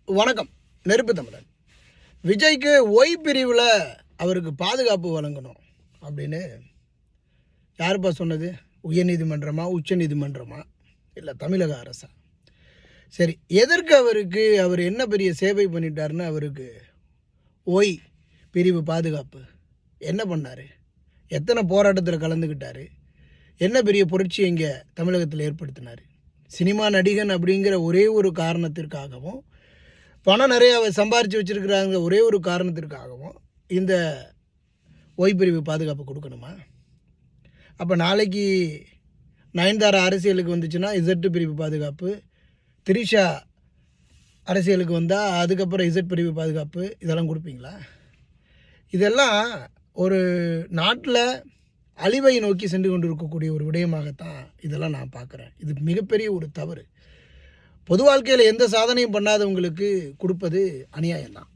வணக்கம். நெருப்பு தமிழன். விஜய்க்கு ஒய் பிரிவில் அவருக்கு பாதுகாப்பு வழங்கணும் அப்படின்னு யாருப்பா சொன்னது? உயர்நீதிமன்றமா, உச்ச நீதிமன்றமா, இல்லை தமிழக அரசா? சரி, எதற்கு அவர் என்ன பெரிய சேவை பண்ணிட்டாருன்னு அவருக்கு ஒய் பிரிவு பாதுகாப்பு என்ன பண்ணார்? எத்தனை போராட்டத்தில் கலந்துக்கிட்டார்? என்ன பெரிய புரட்சி இங்கே தமிழகத்தில் ஏற்படுத்தினார்? சினிமா நடிகன் அப்படிங்கிற ஒரே ஒரு காரணத்திற்காகவும், பணம் நிறைய சம்பாரித்து வச்சுருக்கிறாங்க ஒரே ஒரு காரணத்திற்காகவும் இந்த ஓய்பிரிவு பாதுகாப்பு கொடுக்கணுமா? அப்போ நாளைக்கு நயன்தாரா அரசியலுக்கு வந்துச்சுன்னா இசட் பிரிவு பாதுகாப்பு, திரிஷா அரசியலுக்கு வந்தால் அதுக்கப்புறம் இசட் பிரிவு பாதுகாப்பு, இதெல்லாம் கொடுப்பீங்களா? இதெல்லாம் ஒரு நாட்டில் அழிவை நோக்கி சென்று கொண்டு இருக்கக்கூடிய ஒரு விடயமாகத்தான் இதெல்லாம் நான் பார்க்குறேன். இது மிகப்பெரிய ஒரு தவறு. பொது வாழ்க்கையில் எந்த சாதனையும் பண்ணாதவங்களுக்கு கொடுப்பது அநியாயம்தான்.